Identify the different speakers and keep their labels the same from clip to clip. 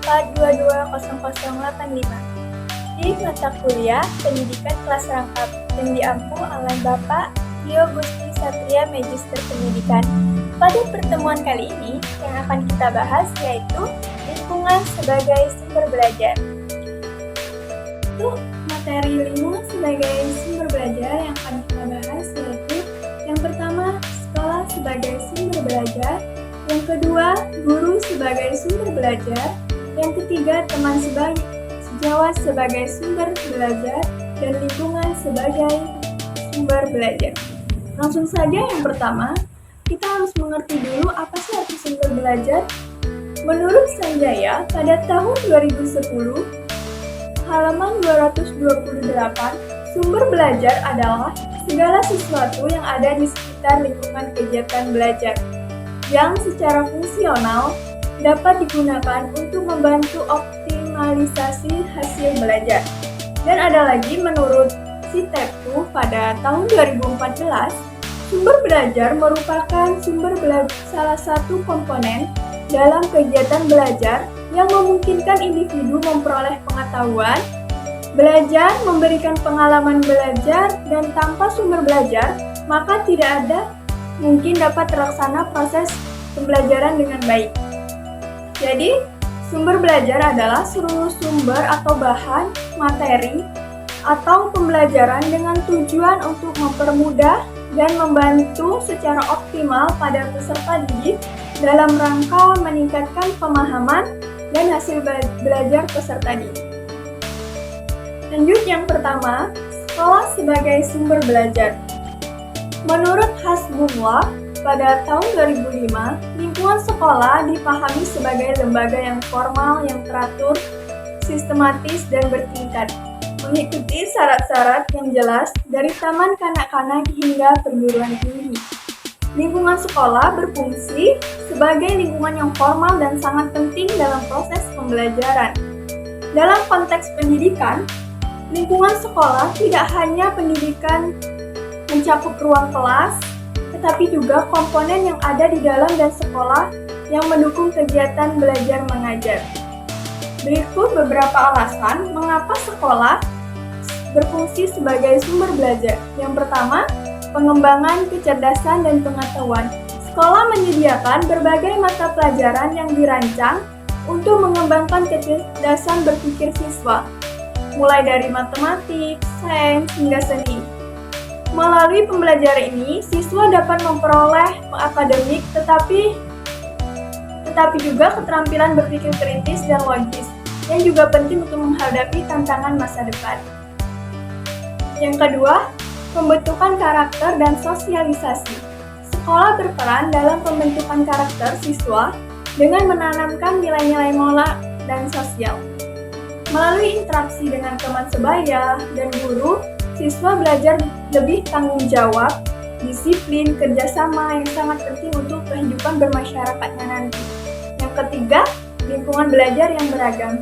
Speaker 1: 0812200085 di mata kuliah Pendidikan Kelas Rangkap yang diampu oleh Bapak Tio Gusti Satria Magister Pendidikan. Pada pertemuan kali ini yang akan kita bahas yaitu lingkungan sebagai sumber belajar. Untuk materi lingkungan sebagai sumber belajar yang akan kita bahas yaitu yang pertama, sekolah sebagai sumber belajar, yang kedua, guru sebagai sumber belajar, yang ketiga, teman sejawat sebagai sumber belajar, dan lingkungan sebagai sumber belajar. Langsung saja yang pertama, kita harus mengerti dulu apa sih arti sumber belajar. Menurut Sanjaya, pada tahun 2010, halaman 228, sumber belajar adalah segala sesuatu yang ada di sekitar lingkungan kegiatan belajar, yang secara fungsional dapat digunakan untuk membantu optimalisasi hasil belajar. Dan ada lagi menurut Sitepu pada tahun 2014, sumber belajar merupakan salah satu komponen dalam kegiatan belajar yang memungkinkan individu memperoleh pengetahuan, belajar, memberikan pengalaman belajar, dan tanpa sumber belajar, maka tidak ada mungkin dapat terlaksana proses pembelajaran dengan baik. Jadi, sumber belajar adalah seluruh sumber atau bahan, materi, atau pembelajaran dengan tujuan untuk mempermudah dan membantu secara optimal pada peserta didik dalam rangka meningkatkan pemahaman dan hasil belajar peserta didik. Lanjut yang pertama, sekolah sebagai sumber belajar. Menurut Hasbullah, pada tahun 2005, lingkungan sekolah dipahami sebagai lembaga yang formal, yang teratur, sistematis, dan bertingkat, mengikuti syarat-syarat yang jelas dari taman kanak-kanak hingga perguruan tinggi. Lingkungan sekolah berfungsi sebagai lingkungan yang formal dan sangat penting dalam proses pembelajaran. Dalam konteks pendidikan, lingkungan sekolah tidak hanya pendidikan mencakup ruang kelas, tetapi juga komponen yang ada di dalam dan sekolah yang mendukung kegiatan belajar mengajar. Berikut beberapa alasan mengapa sekolah berfungsi sebagai sumber belajar. Yang pertama, pengembangan kecerdasan dan pengetahuan. Sekolah menyediakan berbagai mata pelajaran yang dirancang untuk mengembangkan kecerdasan berpikir siswa, mulai dari matematik, sains, hingga seni. Melalui pembelajaran ini, siswa dapat memperoleh akademik tetapi juga keterampilan berpikir kritis dan logis, yang juga penting untuk menghadapi tantangan masa depan. Yang kedua, pembentukan karakter dan sosialisasi. Sekolah berperan dalam pembentukan karakter siswa dengan menanamkan nilai-nilai moral dan sosial. Melalui interaksi dengan teman sebaya dan guru, siswa belajar lebih tanggung jawab, disiplin, kerjasama yang sangat penting untuk kehidupan bermasyarakatnya nanti. Yang ketiga, lingkungan belajar yang beragam.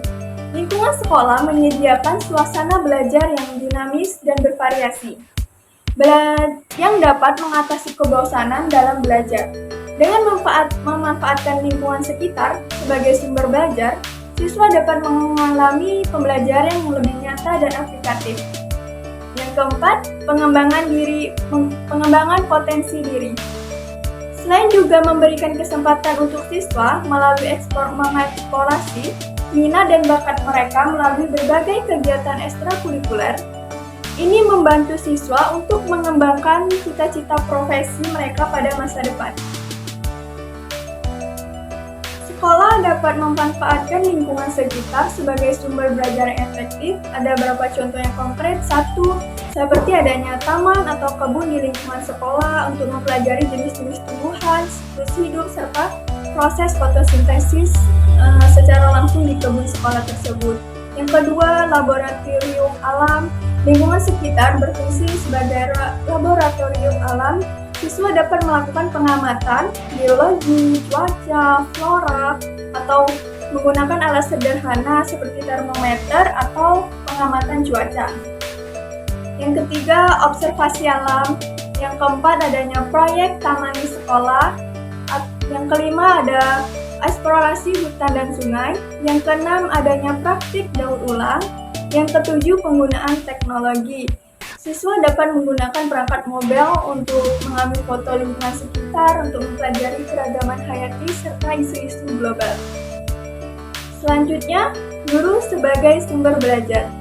Speaker 1: Lingkungan sekolah menyediakan suasana belajar yang dinamis dan bervariasi, yang dapat mengatasi kebosanan dalam belajar. Dengan memanfaatkan lingkungan sekitar sebagai sumber belajar, siswa dapat mengalami pembelajaran yang lebih nyata dan aplikatif. Yang keempat, pengembangan potensi diri. Selain juga memberikan kesempatan untuk siswa melalui mengeksplorasi minat dan bakat mereka melalui berbagai kegiatan ekstrakurikuler, ini membantu siswa untuk mengembangkan cita-cita profesi mereka pada masa depan. Sekolah dapat memanfaatkan lingkungan sekitar sebagai sumber belajar yang efektif. Ada beberapa contoh yang konkret. Satu, seperti adanya taman atau kebun di lingkungan sekolah untuk mempelajari jenis-jenis tumbuhan, siklus hidup, serta proses fotosintesis secara langsung di kebun sekolah tersebut. Yang kedua, laboratorium alam. Lingkungan sekitar berfungsi sebagai laboratorium alam. Siswa dapat melakukan pengamatan biologi, cuaca, flora, atau menggunakan alat sederhana seperti termometer atau pengamatan cuaca. Yang ketiga, observasi alam. Yang keempat, adanya proyek taman di sekolah. Yang kelima, ada eksplorasi hutan dan sungai. Yang keenam, adanya praktik daur ulang. Yang ketujuh, penggunaan teknologi. Siswa dapat menggunakan perangkat mobile untuk mengambil foto lingkungan sekitar, untuk mempelajari keragaman hayati, serta isu-isu global. Selanjutnya, guru sebagai sumber belajar.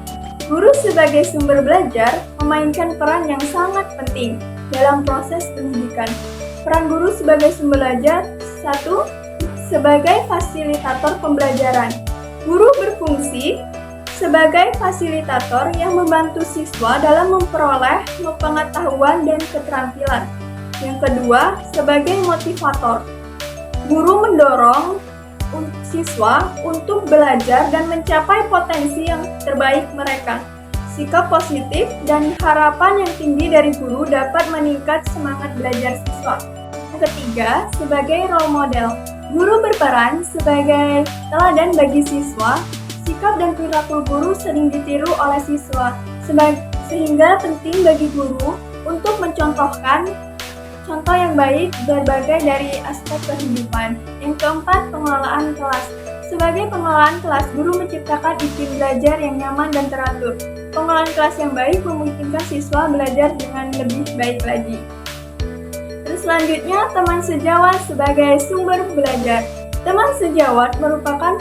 Speaker 1: Guru sebagai sumber belajar memainkan peran yang sangat penting dalam proses pendidikan. Peran guru sebagai sumber belajar: 1. Sebagai fasilitator pembelajaran. Guru berfungsi sebagai fasilitator yang membantu siswa dalam memperoleh pengetahuan dan keterampilan. Yang kedua, sebagai motivator. Guru mendorong siswa untuk belajar dan mencapai potensi yang terbaik mereka. Sikap positif dan harapan yang tinggi dari guru dapat meningkat semangat belajar siswa. Yang ketiga, sebagai role model. Guru berperan sebagai teladan bagi siswa. Sikap dan perilaku guru sering ditiru oleh siswa, sehingga penting bagi guru untuk mencontohkan contoh yang baik berbagai dari aspek kehidupan. Yang keempat, pengelolaan kelas. Sebagai pengelolaan kelas, guru menciptakan iklim belajar yang nyaman dan teratur. Pengelolaan kelas yang baik memungkinkan siswa belajar dengan lebih baik lagi. Terus selanjutnya, teman sejawat sebagai sumber belajar. Teman sejawat merupakan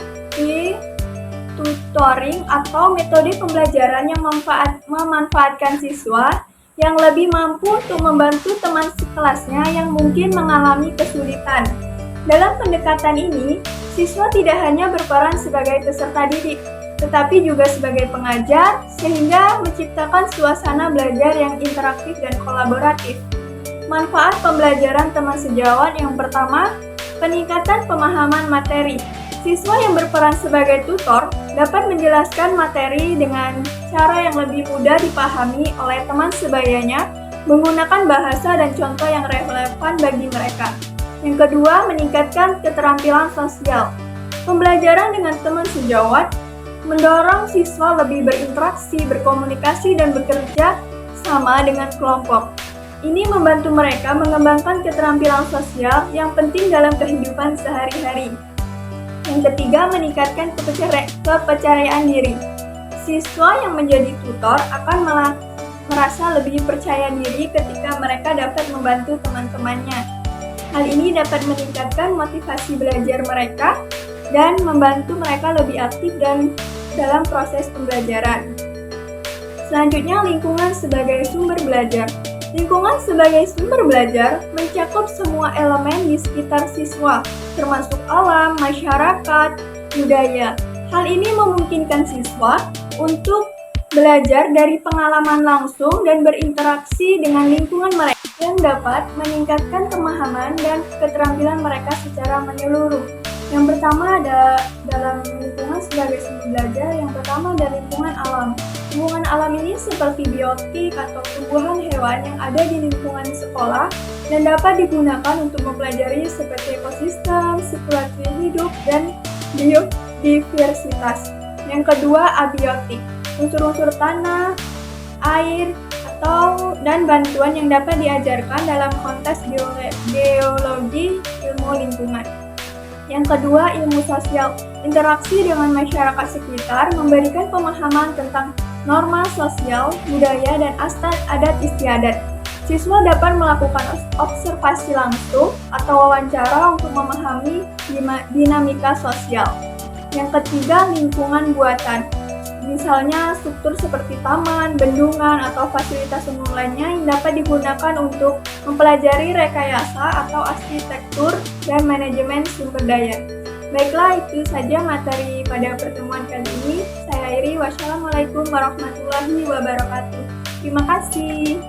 Speaker 1: tutoring atau metode pembelajaran yang memanfaatkan siswa yang lebih mampu untuk membantu teman sekelasnya yang mungkin mengalami kesulitan. Dalam pendekatan ini, siswa tidak hanya berperan sebagai peserta didik, tetapi juga sebagai pengajar, sehingga menciptakan suasana belajar yang interaktif dan kolaboratif. Manfaat pembelajaran teman sejawat: yang pertama, peningkatan pemahaman materi. Siswa yang berperan sebagai tutor dapat menjelaskan materi dengan cara yang lebih mudah dipahami oleh teman sebayanya, menggunakan bahasa dan contoh yang relevan bagi mereka. Yang kedua, meningkatkan keterampilan sosial. Pembelajaran dengan teman sejawat mendorong siswa lebih berinteraksi, berkomunikasi, dan bekerja sama dengan kelompok. Ini membantu mereka mengembangkan keterampilan sosial yang penting dalam kehidupan sehari-hari. Yang ketiga, meningkatkan kepercayaan diri. Siswa yang menjadi tutor akan merasa lebih percaya diri ketika mereka dapat membantu teman-temannya. Hal ini dapat meningkatkan motivasi belajar mereka dan membantu mereka lebih aktif dalam proses pembelajaran. Selanjutnya, lingkungan sebagai sumber belajar. Lingkungan sebagai sumber belajar mencakup semua elemen di sekitar siswa, termasuk alam, masyarakat, budaya. Hal ini memungkinkan siswa untuk belajar dari pengalaman langsung dan berinteraksi dengan lingkungan mereka, yang dapat meningkatkan pemahaman dan keterampilan mereka secara menyeluruh. Yang pertama ada dalam lingkungan sebagai sumber belajar, yang pertama ada lingkungan alam. Lingkungan alam ini seperti biotik atau tumbuhan hewan yang ada di lingkungan sekolah dan dapat digunakan untuk mempelajari seperti ekosistem, sirkulasi hidup, dan biodiversitas. Yang kedua, abiotik. Unsur-unsur tanah, air, dan bantuan yang dapat diajarkan dalam konteks geologi ilmu lingkungan. Yang kedua, ilmu sosial. Interaksi dengan masyarakat sekitar memberikan pemahaman tentang norma sosial, budaya, dan adat istiadat. Siswa dapat melakukan observasi langsung atau wawancara untuk memahami dinamika sosial. Yang ketiga, lingkungan buatan. Misalnya struktur seperti taman, bendungan, atau fasilitas umum lainnya yang dapat digunakan untuk mempelajari rekayasa atau arsitektur dan manajemen sumber daya. Baiklah, itu saja materi pada pertemuan kali ini. Saya Iri, wassalamualaikum warahmatullahi wabarakatuh. Terima kasih.